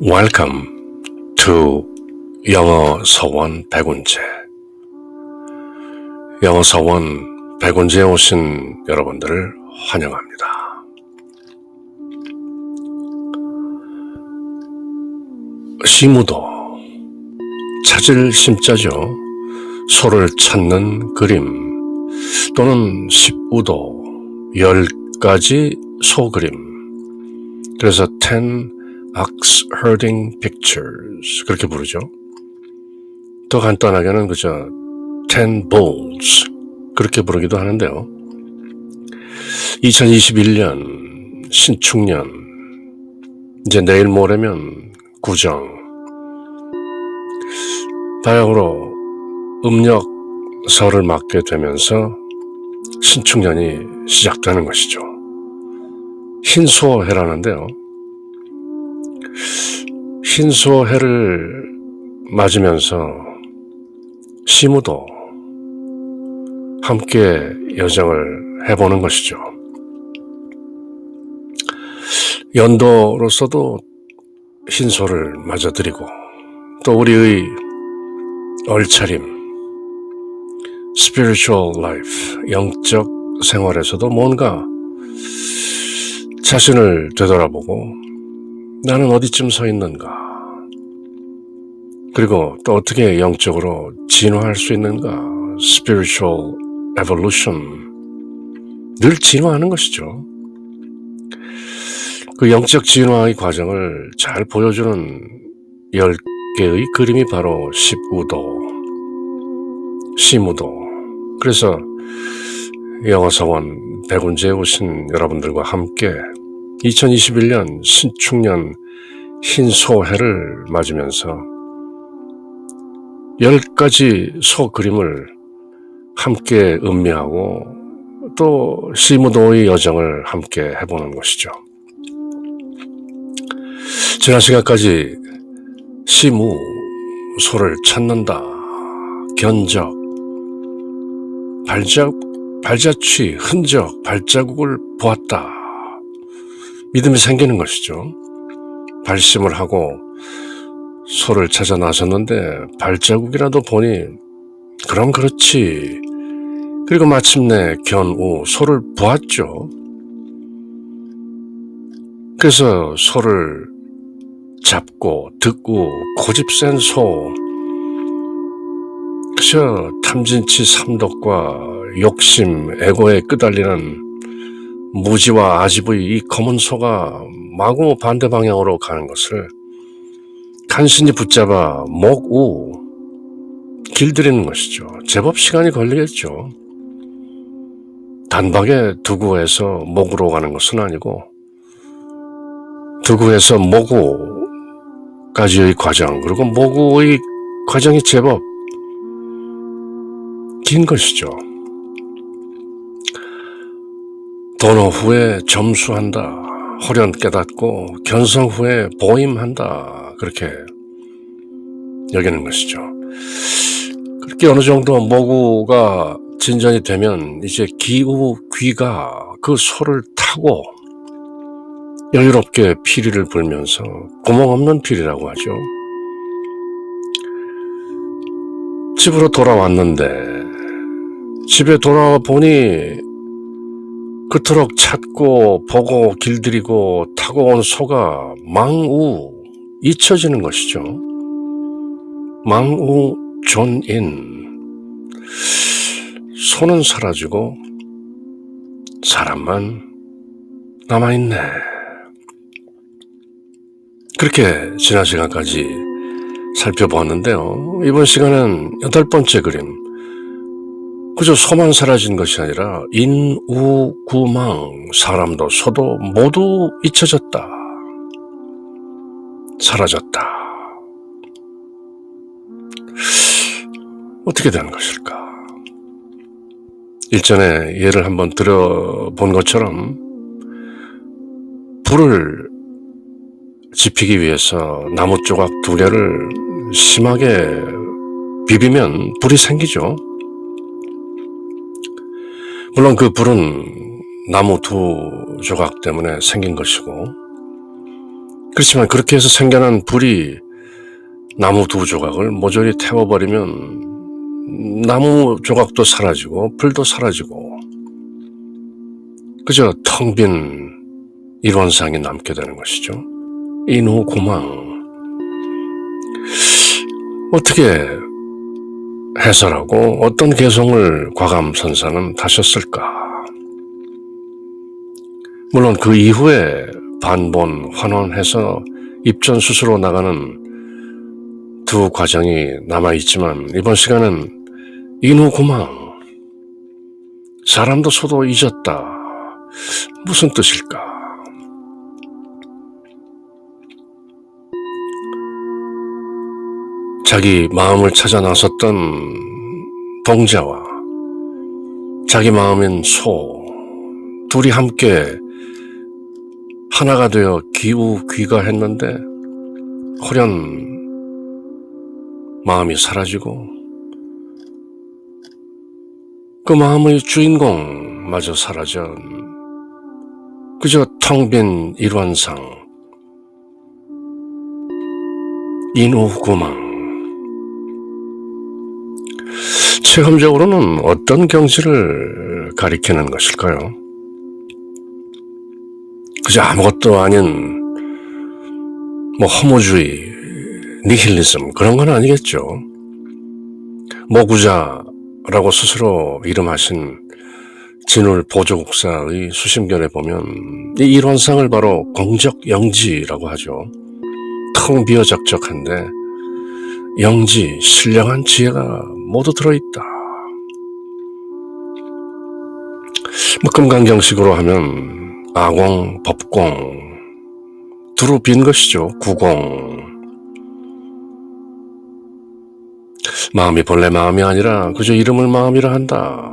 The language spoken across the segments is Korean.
Welcome to 영어 서원 백운재. 영어 서원 백운재에 오신 여러분들을 환영합니다. 시무도, 찾을 심자죠. 소를 찾는 그림 또는 십우도, 10가지 소그림. 그래서 10 ox herding pictures 그렇게 부르죠. 더 간단하게는 그저 10 bulls 그렇게 부르기도 하는데요. 2021년 신축년, 이제 내일 모레면 구정, 바야흐로 음력설을 맞게 되면서 신축년이 시작되는 것이죠. 흰수호해라는데요. 흰수호해를 맞으면서 시무도 함께 여정을 해보는 것이죠. 연도로서도 흰소를 맞아드리고, 또 우리의 얼차림, spiritual life, 영적 생활에서도 뭔가 자신을 되돌아보고 나는 어디쯤 서 있는가, 그리고 또 어떻게 영적으로 진화할 수 있는가, spiritual evolution, 늘 진화하는 것이죠. 그 영적 진화의 과정을 잘 보여주는 10개의 그림이 바로 십우도, 시무도. 그래서 영어서원 백운재에 오신 여러분들과 함께 2021년 신축년 흰소해를 맞으면서 10가지 소 그림을 함께 음미하고 또 시무도의 여정을 함께 해보는 것이죠. 지난 시간까지 시무, 소를 찾는다, 견적, 발자취, 흔적, 발자국을 보았다. 믿음이 생기는 것이죠. 발심을 하고 소를 찾아 나섰는데 발자국이라도 보니 그럼 그렇지. 그리고 마침내 견우, 소를 보았죠. 그래서 소를 잡고 듣고 고집센 소, 그저 탐진치 삼독과 욕심, 에고에 끄달리는 무지와 아집의 이 검은 소가 마구 반대 방향으로 가는 것을 간신히 붙잡아 목우 길들이는 것이죠. 제법 시간이 걸리겠죠. 단박에 두구에서 목으로 가는 것은 아니고 두구에서 모구까지의 과정, 그리고 모구의 과정이 제법 긴 것이죠. 도노 후에 점수한다, 호련 깨닫고 견성 후에 보임한다, 그렇게 여기는 것이죠. 그렇게 어느 정도 모구가 진전이 되면 이제 귀가 그 소를 타고 여유롭게 피리를 불면서, 구멍 없는 피리라고 하죠. 집으로 돌아왔는데 집에 돌아와 보니 그토록 찾고 보고 길들이고 타고 온 소가 망우 잊혀지는 것이죠. 망우 존인, 소는 사라지고 사람만 남아있네. 그렇게 지난 시간까지 살펴보았는데요. 이번 시간은 8번째 그림, 그저 소만 사라진 것이 아니라 인우구망, 사람도 소도 모두 잊혀졌다, 사라졌다. 어떻게 된 것일까? 일전에 예를 한번 들어본 것처럼 불을 지피기 위해서 나무 조각 2개를 심하게 비비면 불이 생기죠. 물론 그 불은 나무 2 조각 때문에 생긴 것이고, 그렇지만 그렇게 해서 생겨난 불이 나무 두 조각을 모조리 태워버리면 나무 조각도 사라지고 불도 사라지고 그저 텅 빈 일원상이 남게 되는 것이죠. 인후구망. 어떻게 해설하고 어떤 개성을 과감선상은 다셨을까? 물론 그 이후에 반본, 환원해서 입전수수로 나가는 두 과정이 남아있지만 이번 시간은 인후구망, 사람도 소도 잊었다. 무슨 뜻일까? 자기 마음을 찾아 나섰던 동자와 자기 마음인 소, 둘이 함께 하나가 되어 귀가했는데 호련 마음이 사라지고 그 마음의 주인공마저 사라져 그저 텅 빈 일원상, 인후구망. 체험적으로는 어떤 경지를 가리키는 것일까요? 그저 아무것도 아닌 허무주의, 니힐리즘 그런 건 아니겠죠. 모구자라고 스스로 이름하신 진울 보조국사의 수심결에 보면 이 일원상을 바로 공적영지라고 하죠. 텅 비어적적한데 영지, 신령한 지혜가 모두 들어있다. 금강경식으로 하면 아공, 법공 두루 빈 것이죠. 구공. 마음이 본래 마음이 아니라 그저 이름을 마음이라 한다.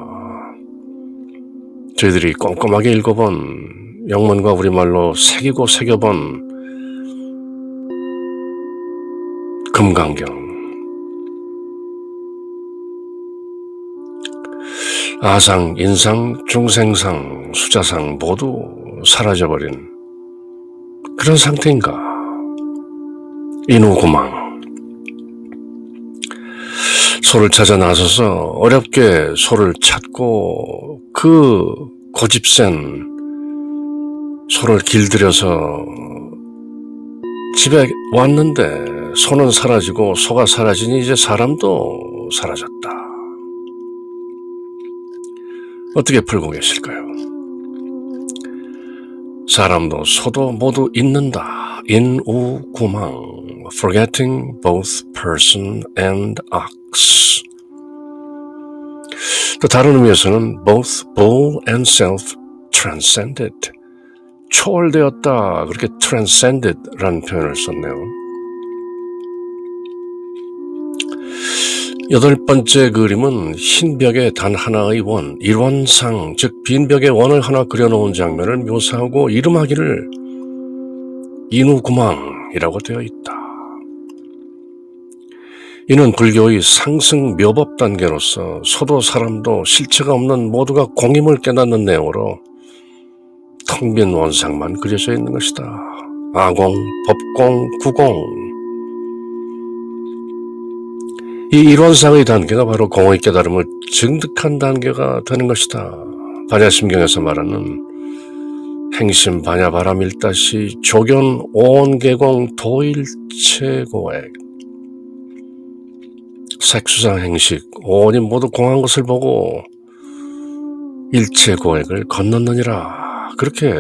저희들이 꼼꼼하게 읽어본 영문과 우리말로 새기고 새겨본 금강경. 아상, 인상, 중생상, 수자상 모두 사라져버린 그런 상태인가? 인후구망. 소를 찾아 나서서 어렵게 소를 찾고 그 고집센 소를 길들여서 집에 왔는데 소는 사라지고 소가 사라지니 이제 사람도 사라졌다. 어떻게 풀고 계실까요? 사람도 소도 모두 잊는다. 인후구망. Forgetting both person and ox. 또 다른 의미에서는 both bull and self transcended. 초월되었다. 그렇게 transcended 라는 표현을 썼네요. 여덟 번째 그림은 흰 벽에 단 하나의 원, 일원상, 즉 빈 벽에 원을 하나 그려놓은 장면을 묘사하고 이름하기를 인후구망이라고 되어 있다. 이는 불교의 상승 묘법 단계로서 소도 사람도 실체가 없는 모두가 공임을 깨닫는 내용으로 텅 빈 원상만 그려져 있는 것이다. 아공, 법공, 구공. 이 일원상의 단계가 바로 공의 깨달음을 증득한 단계가 되는 것이다. 반야심경에서 말하는 행심 반야바라밀다시 조견 오온계공 도일체고액. 색수상 행식 오온이 모두 공한 것을 보고 일체고액을 건넜느니라. 그렇게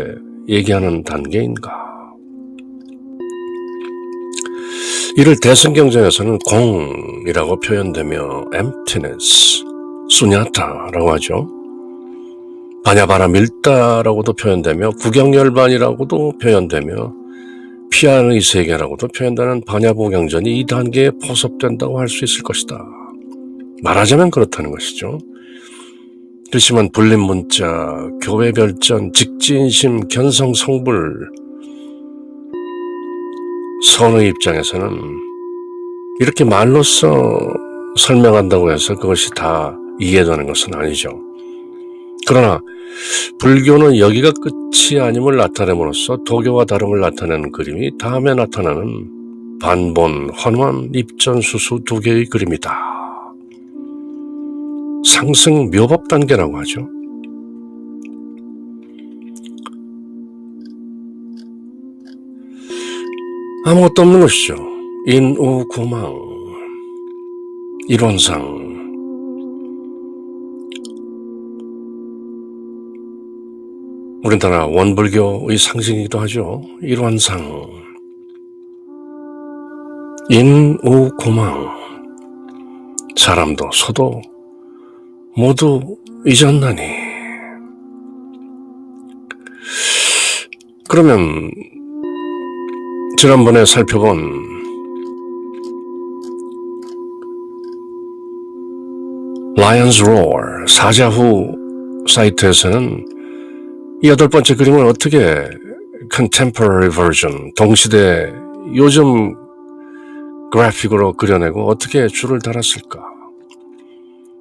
얘기하는 단계인가. 이를 대승경전에서는 공이라고 표현되며 emptiness, 수냐타라고 하죠. 반야바라밀다라고도 표현되며 구경열반이라고도 표현되며 피안의 세계라고도 표현되는 반야보경전이 이 단계에 포섭된다고 할 수 있을 것이다. 말하자면 그렇다는 것이죠. 그렇지만 불림문자, 교회별전, 직지인심, 견성성불 선의 입장에서는 이렇게 말로써 설명한다고 해서 그것이 다 이해되는 것은 아니죠. 그러나 불교는 여기가 끝이 아님을 나타냄으로써 도교와 다름을 나타내는 그림이 다음에 나타나는 반본, 환원, 입전수수 두 개의 그림이다. 상승 묘법 단계라고 하죠. 아무것도 없는 것이죠. 인우구망, 일원상. 우리나라 원불교의 상징이기도 하죠. 일원상. 인우구망. 사람도 소도 모두 잊었나니. 그러면 지난번에 살펴본 Lion's Roar 사자후 사이트에서는 이 8번째 그림을 어떻게 contemporary version, 동시대 요즘 그래픽으로 그려내고 어떻게 줄을 달았을까?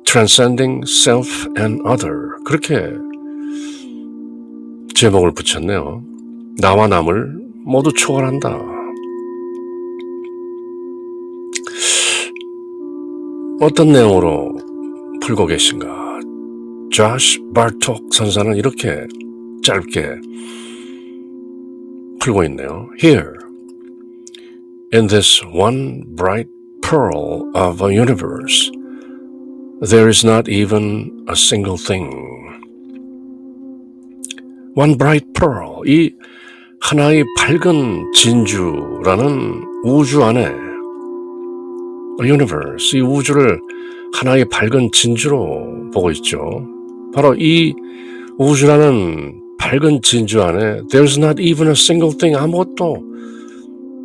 Transcending Self and Other, 그렇게 제목을 붙였네요. 나와 남을 모두 초월한다. 어떤 내용으로 풀고 계신가? 조시 바르톡 선사는 이렇게 짧게 풀고 있네요. Here, in this one bright pearl of a universe, there is not even a single thing. One bright pearl, 이 하나의 밝은 진주라는 우주 안에 a universe, 이 우주를 하나의 밝은 진주로 보고 있죠. 바로 이 우주라는 밝은 진주 안에 there's not even a single thing, 아무것도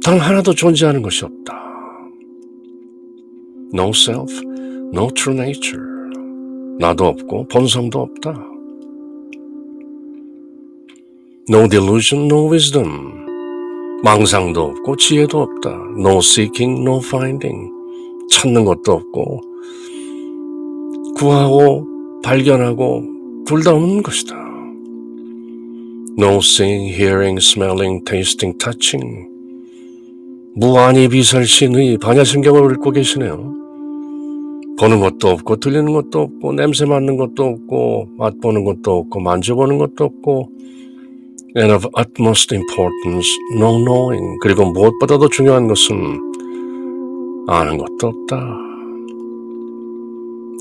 단 하나도 존재하는 것이 없다. No self, no true nature. 나도 없고 본성도 없다. No delusion, no wisdom. 망상도 없고 지혜도 없다. No seeking, no finding. 찾는 것도 없고 구하고 발견하고 둘 다 없는 것이다. No seeing, hearing, smelling, tasting, touching. 무한히 비설신의 반야심경을 읽고 계시네요. 보는 것도 없고 들리는 것도 없고 냄새 맡는 것도 없고 맛보는 것도 없고 만져보는 것도 없고 and of utmost importance, no knowing. 그리고 무엇보다도 중요한 것은 아는 것도 없다.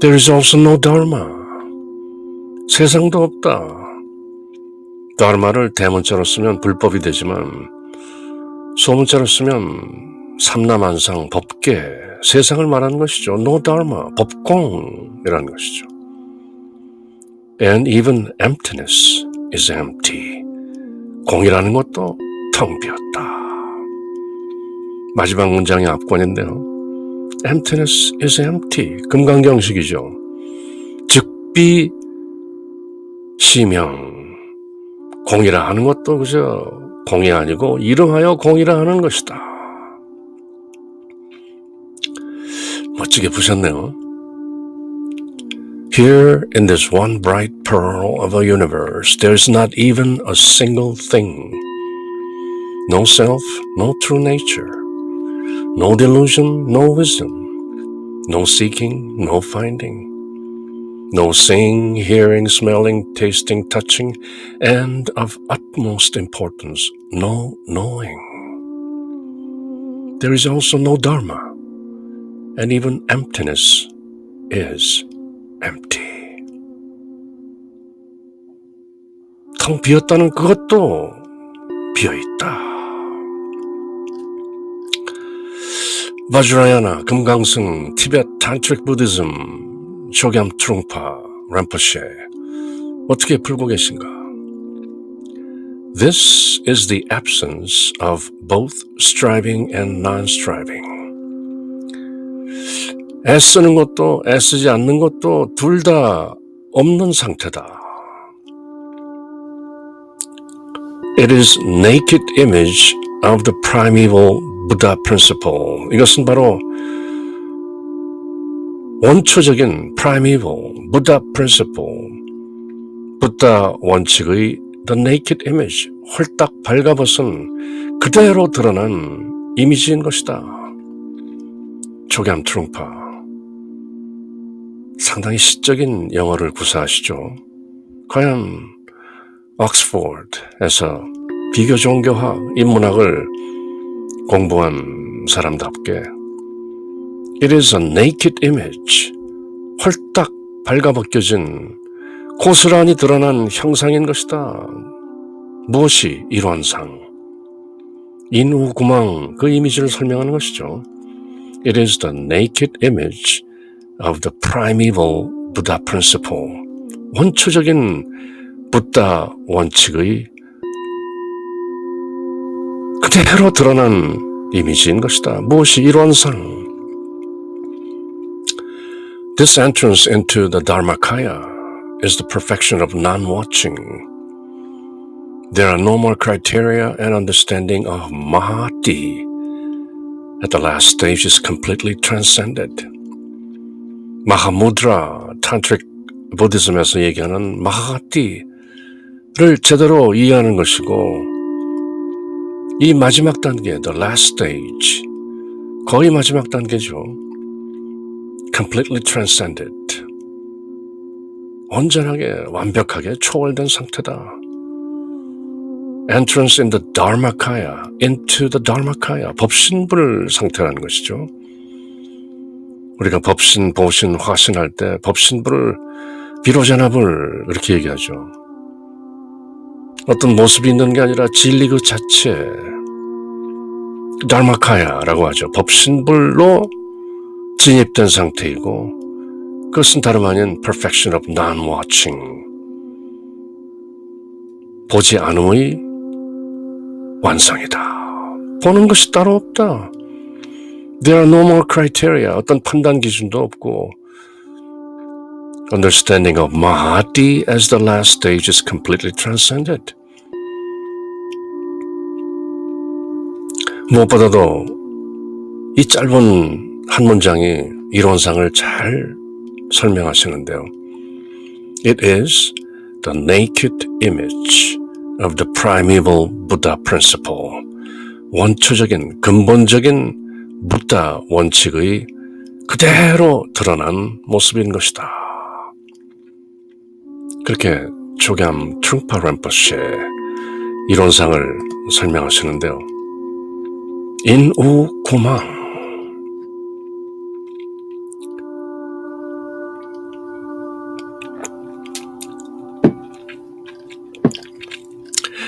There is also no dharma. 세상도 없다. dharma를 대문자로 쓰면 불법이 되지만 소문자로 쓰면 삼라만상 법계, 세상을 말하는 것이죠. No dharma, 법공이라는 것이죠. And even emptiness is empty. 공이라는 것도 텅 비었다. 마지막 문장이 압권인데요. Emptiness is empty. 금강경식이죠. 즉비 시명. 공이라 하는 것도 그저 공이 아니고 이름하여 공이라 하는 것이다. 멋지게 보셨네요. Here in this one bright pearl of a universe, there's not even a single thing. No self, no true nature. No delusion, no wisdom. No seeking, no finding. No seeing, hearing, smelling, tasting, touching, and of utmost importance, no knowing. There is also no dharma, and even emptiness is empty. 텅 비었다는 그것도 비어있다. 바주라야나, 금강승, 티베트 탄트릭 부디즘, 조겸 트룽파, 람포셰 어떻게 풀고 계신가? This is the absence of both striving and non-striving. 애쓰는 것도 애쓰지 않는 것도 둘 다 없는 상태다. It is naked image of the primeval Buddha principle. 이것은 바로 원초적인 primeval Buddha principle, 부다 원칙의 The Naked Image, 홀딱 발가벗은 그대로 드러난 이미지인 것이다. 조겸 트룽파, 상당히 시적인 영어를 구사하시죠. 과연 옥스포드에서 비교 종교학, 인문학을 공부한 사람답게 It is a naked image, 홀딱 발가벗겨진 고스란히 드러난 형상인 것이다. 무엇이 이러한상? 인우구망, 그 이미지를 설명하는 것이죠. It is the naked image of the primeval Buddha principle, 원초적인 부다 원칙의 그대로 드러난 이미지인 것이다. 무엇이 이러한상? This entrance into the Dharmakaya is the perfection of non-watching. There are no more criteria and understanding of Mahati. At the last stage is completely transcended. 마하무드라, 탄트릭 부디즘에서 얘기하는 마하티를 제대로 이해하는 것이고, 이 마지막 단계, the last stage, 거의 마지막 단계죠. completely transcended, 온전하게 완벽하게 초월된 상태다. entrance in the Dharmakaya, into the Dharmakaya, 법신불 상태라는 것이죠. 우리가 법신, 보신, 화신할 때 법신불을 비로자나불 이렇게 얘기하죠. 어떤 모습이 있는 게 아니라 진리 그 자체, Dharmakaya,라고 하죠. 법신불로 진입된 상태이고, 그것은 다름 아닌 perfection of non-watching, 보지 않음의 완성이다. 보는 것이 따로 없다. There are no more criteria, 어떤 판단 기준도 없고, understanding of Mahati as the last stage is completely transcended. 무엇보다도 이 짧은 한 문장이 이론상을 잘 설명하시는데요. It is the naked image of the primeval Buddha principle. 원초적인, 근본적인 부다 원칙의 그대로 드러난 모습인 것이다. 그렇게 조겸 트룽파 렘퍼시의 이론상을 설명하시는데요. 인우구망,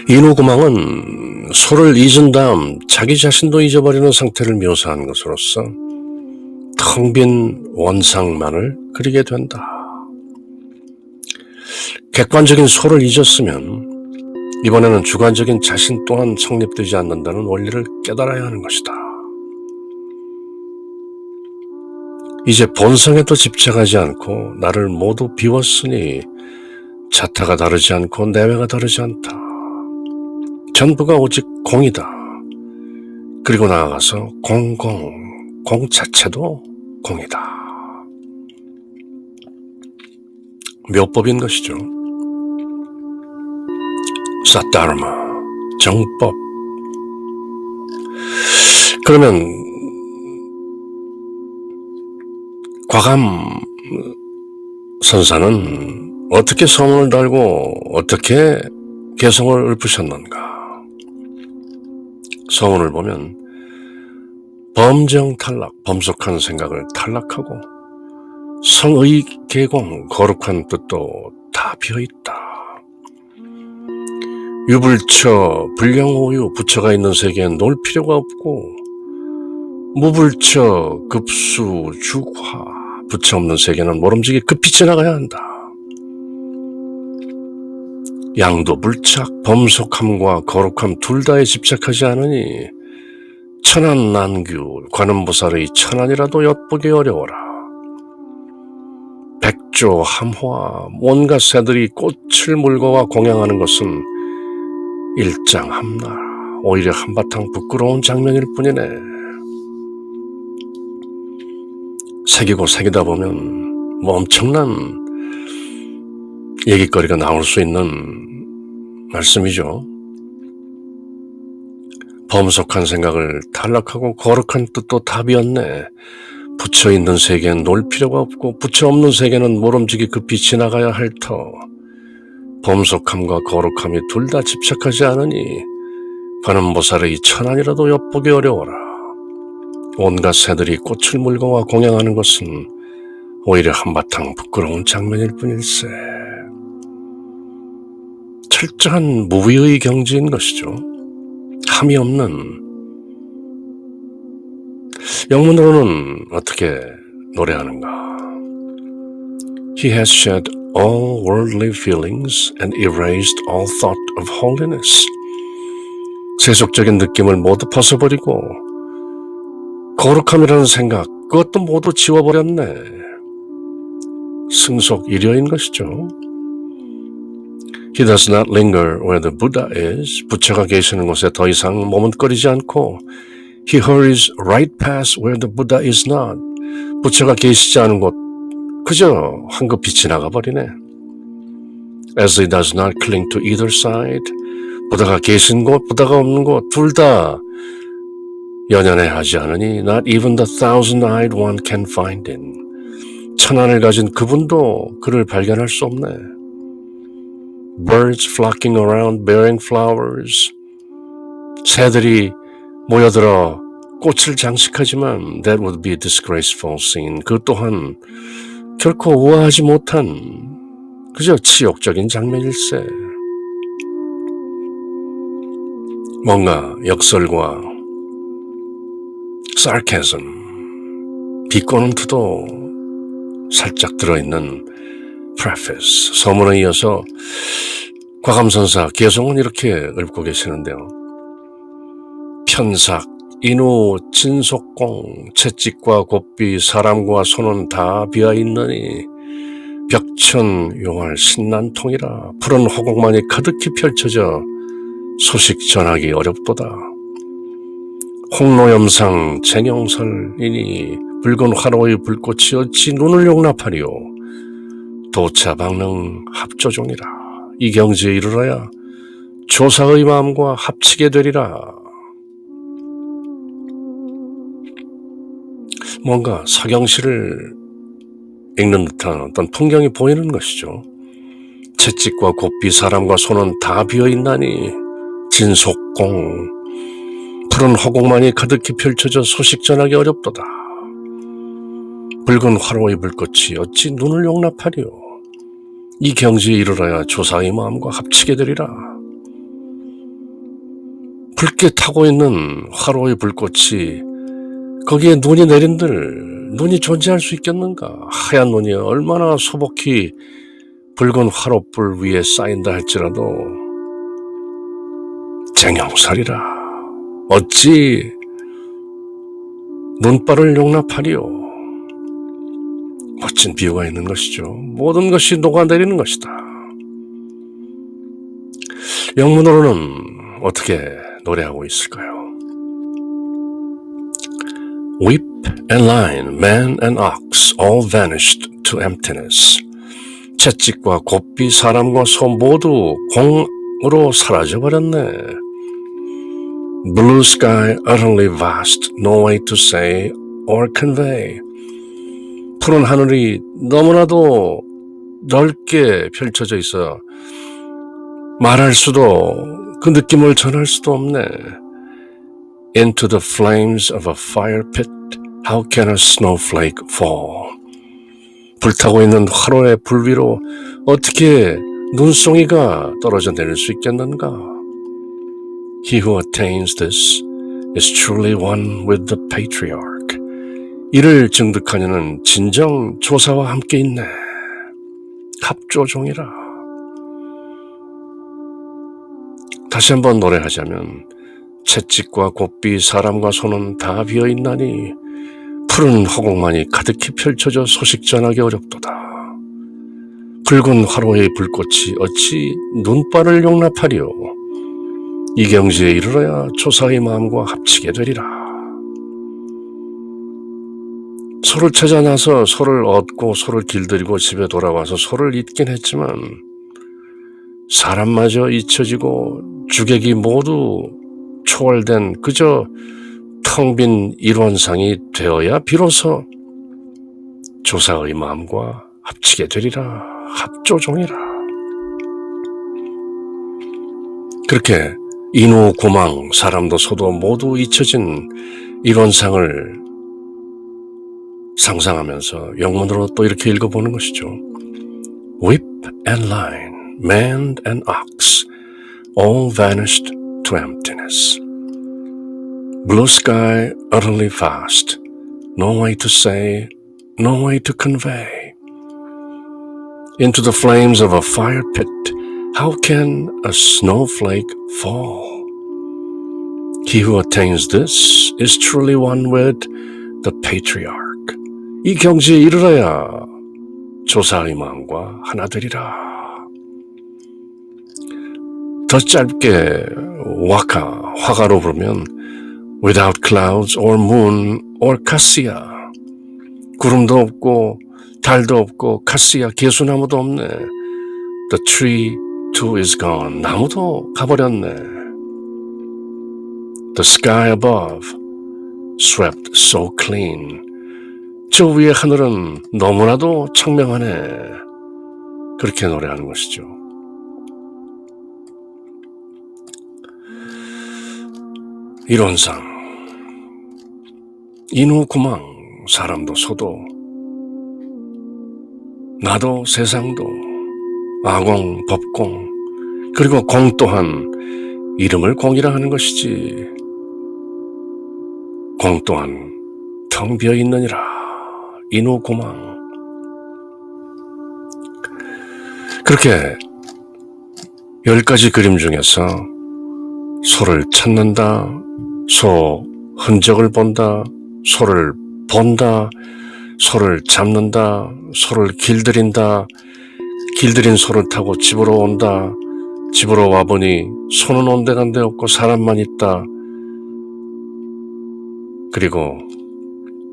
인우구망은 소를 잊은 다음 자기 자신도 잊어버리는 상태를 묘사한 것으로서 텅 빈 원상만을 그리게 된다. 객관적인 소를 잊었으면 이번에는 주관적인 자신 또한 성립되지 않는다는 원리를 깨달아야 하는 것이다. 이제 본성에도 집착하지 않고 나를 모두 비웠으니 자타가 다르지 않고 내외가 다르지 않다. 전부가 오직 공이다. 그리고 나아가서 공 자체도 공이다. 묘법인 것이죠. 사다르마, 정법. 그러면 과감 선사는 어떻게 소문을 달고 어떻게 개성을 읊으셨는가? 서문을 보면 범정 탈락, 범속한 생각을 탈락하고 성의 개공, 거룩한 뜻도 다 비어있다. 유불처, 불량오유, 부처가 있는 세계엔 놀 필요가 없고, 무불처, 급수, 주화, 부처 없는 세계는 모름지기 급히 지나가야 한다. 양도불착, 범속함과 거룩함 둘 다에 집착하지 않으니 천안난규, 관음보살의 천안이라도 엿보기 어려워라. 백조, 함화, 온갖 새들이 꽃을 물고 와 공양하는 것은 일장함나, 오히려 한바탕 부끄러운 장면일 뿐이네. 새기고 새기다 보면 뭐 엄청난 얘기거리가 나올 수 있는 말씀이죠. 범속한 생각을 탈락하고 거룩한 뜻도 답이었네. 부처 있는 세계는 놀 필요가 없고 부처 없는 세계는 모름지기 급히 지나가야 할 터. 범속함과 거룩함이 둘 다 집착하지 않으니 관음보살의 이 천안이라도 엿보기 어려워라. 온갖 새들이 꽃을 물고 와 공양하는 것은 오히려 한바탕 부끄러운 장면일 뿐일세. 철저한 무위의 경지인 것이죠. 함이 없는. 영문으로는 어떻게 노래하는가? He has shed all worldly feelings and erased all thought of holiness. 세속적인 느낌을 모두 벗어버리고 거룩함이라는 생각, 그것도 모두 지워버렸네. 승속일여인 것이죠. He does not linger where the Buddha is. 부처가 계시는 곳에 더 이상 머뭇거리지 않고 He hurries right past where the Buddha is not. 부처가 계시지 않은 곳 그저 황급히 지나가 버리네. As he does not cling to either side. 부다가 계신 곳, 부다가 없는 곳 둘 다 연연해하지 않으니 Not even the thousand-eyed one can find him. 천안을 가진 그분도 그를 발견할 수 없네. Birds flocking around bearing flowers. 새들이 모여들어 꽃을 장식하지만 That would be a disgraceful scene. 그 또한 결코 우아하지 못한 그저 치욕적인 장면일세. 뭔가 역설과 sarcasm, 비꼬는 투도 살짝 들어있는 preface, 서문에 이어서 과감선사 개송은 이렇게 읊고 계시는데요. 편삭, 인후, 진속공, 채찍과 곱비, 사람과 손은 다 비어있느니 벽천 용할 신난통이라 푸른 허공만이 가득히 펼쳐져 소식 전하기 어렵도다. 홍로염상 쟁영설이니 붉은 화로의 불꽃이 어찌 눈을 용납하리요. 도차방능 합조종이라. 이 경지에 이르러야 조사의 마음과 합치게 되리라. 뭔가 서경시를 읽는 듯한 어떤 풍경이 보이는 것이죠. 채찍과 곱비, 사람과 손은 다 비어있나니 진속공, 푸른 허공만이 가득히 펼쳐져 소식 전하기 어렵도다. 붉은 화로의 불꽃이 어찌 눈을 용납하리요. 이 경지에 이르러야 조사의 마음과 합치게 되리라. 붉게 타고 있는 화로의 불꽃이 거기에 눈이 내린들 눈이 존재할 수 있겠는가? 하얀 눈이 얼마나 소복히 붉은 화롯불 위에 쌓인다 할지라도 쟁영설이라. 어찌 눈발을 용납하리요. 멋진 비유가 있는 것이죠. 모든 것이 녹아내리는 것이다. 영문으로는 어떻게 노래하고 있을까요? Whip and line, man and ox, all vanished to emptiness. 채찍과 곱비, 사람과 소 모두 공으로 사라져버렸네. Blue sky utterly vast, no way to say or convey. 푸른 하늘이 너무나도 넓게 펼쳐져 있어 말할 수도 그 느낌을 전할 수도 없네. Into the flames of a fire pit, how can a snowflake fall? 불타고 있는 화로의 불 위로 어떻게 눈송이가 떨어져 내릴 수 있겠는가? He who attains this is truly one with the patriarch. 이를 증득하려는 진정 조사와 함께 있네. 합조종이라. 다시 한번 노래하자면 채찍과 곱비, 사람과 손은 다 비어있나니 푸른 허공만이 가득히 펼쳐져 소식 전하기 어렵도다. 붉은 화로의 불꽃이 어찌 눈발을 용납하리요. 이 경지에 이르러야 조사의 마음과 합치게 되리라. 소를 찾아 나서 소를 얻고 소를 길들이고 집에 돌아와서 소를 잊긴 했지만 사람마저 잊혀지고 주객이 모두 초월된 그저 텅 빈 일원상이 되어야 비로소 조사의 마음과 합치게 되리라. 합조종이라. 그렇게 인후 구망 사람도 소도 모두 잊혀진 일원상을 상상하면서 영문으로 또 이렇게 읽어보는 것이죠. Whip and line, man and ox, all vanished to emptiness. Blue sky utterly vast, no way to say, no way to convey. Into the flames of a fire pit, how can a snowflake fall? He who attains this is truly one with the patriarch. 이 경지에 이르러야 조사의 마음과 하나 되리라. 더 짧게 화가로 부르면 without clouds or moon or cassia. 구름도 없고 달도 없고 카시아 개수나무도 없네. The tree too is gone. 나무도 가버렸네. The sky above swept so clean. 저 위의 하늘은 너무나도 청명하네. 그렇게 노래하는 것이죠. 이론상 인후구망 사람도 소도 나도 세상도 아공 법공 그리고 공 또한 이름을 공이라 하는 것이지 공 또한 텅 비어있느니라. 인후구망. 그렇게 10가지 그림 중에서 소를 찾는다, 소 흔적을 본다, 소를 본다, 소를 잡는다, 소를 길들인다, 길들인 소를 타고 집으로 온다, 집으로 와보니 소는 온데간데 없고 사람만 있다. 그리고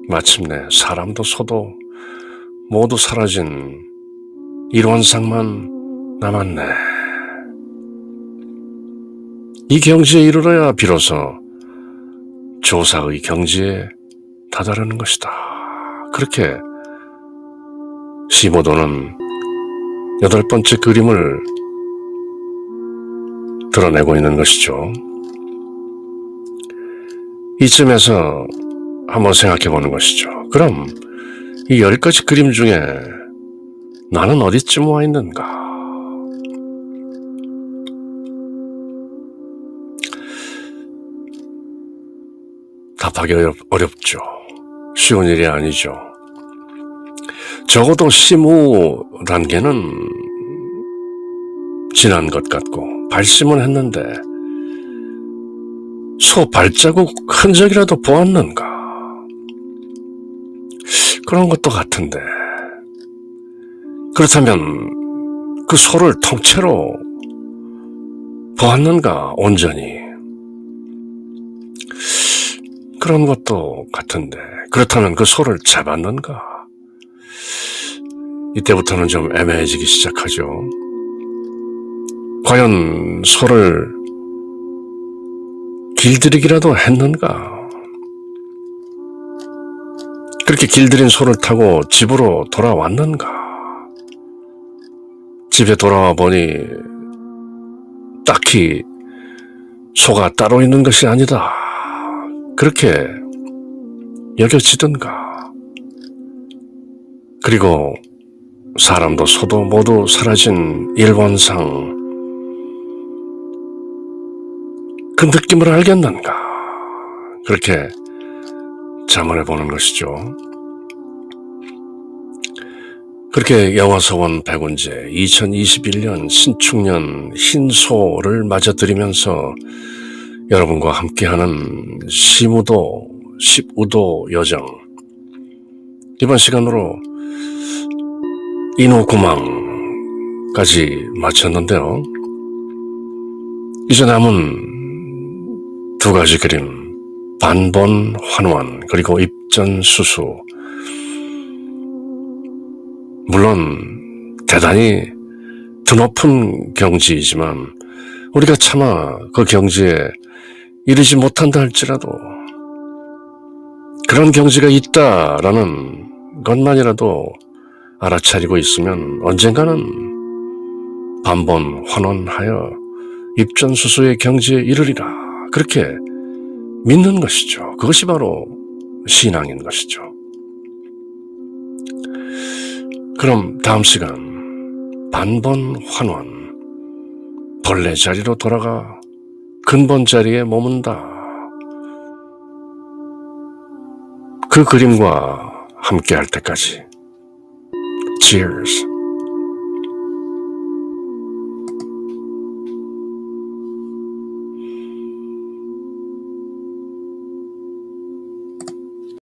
마침내 사람도 소도 모두 사라진 일원상만 남았네. 이 경지에 이르러야 비로소 조사의 경지에 다다르는 것이다. 그렇게 시모도는 8번째 그림을 드러내고 있는 것이죠. 이쯤에서 한번 생각해 보는 것이죠. 그럼 이 10가지 그림 중에 나는 어디쯤 와 있는가? 답하기 어렵죠. 쉬운 일이 아니죠. 적어도 심우 단계는 지난 것 같고 발심은 했는데 소 발자국 흔적이라도 보았는가? 그런 것도 같은데 그렇다면 그 소를 통째로 보았는가? 온전히 그런 것도 같은데 그렇다면 그 소를 잡았는가? 이때부터는 좀 애매해지기 시작하죠. 과연 소를 길들이기라도 했는가? 그렇게 길들인 소를 타고 집으로 돌아왔는가? 집에 돌아와 보니 딱히 소가 따로 있는 것이 아니다. 그렇게 여겨지던가? 그리고 사람도 소도 모두 사라진 일원상 그 느낌을 알겠는가? 그렇게 자문해 보는 것이죠. 그렇게 영화소원 백운제 2021년 신축년 흰소를 맞아들이면서 여러분과 함께하는 시무도 15도 여정 이번 시간으로 인후구망까지 마쳤는데요. 이제 남은 2가지 그림 반본 환원 그리고 입전수수 물론 대단히 드높은 경지이지만 우리가 차마 그 경지에 이르지 못한다 할지라도 그런 경지가 있다라는 것만이라도 알아차리고 있으면 언젠가는 반번환원하여 입전수소의 경지에 이르리라. 그렇게 믿는 것이죠. 그것이 바로 신앙인 것이죠. 그럼 다음 시간 반번환원, 본래 자리로 돌아가 근본 자리에 머문다. 그 그림과 함께 할 때까지 Cheers.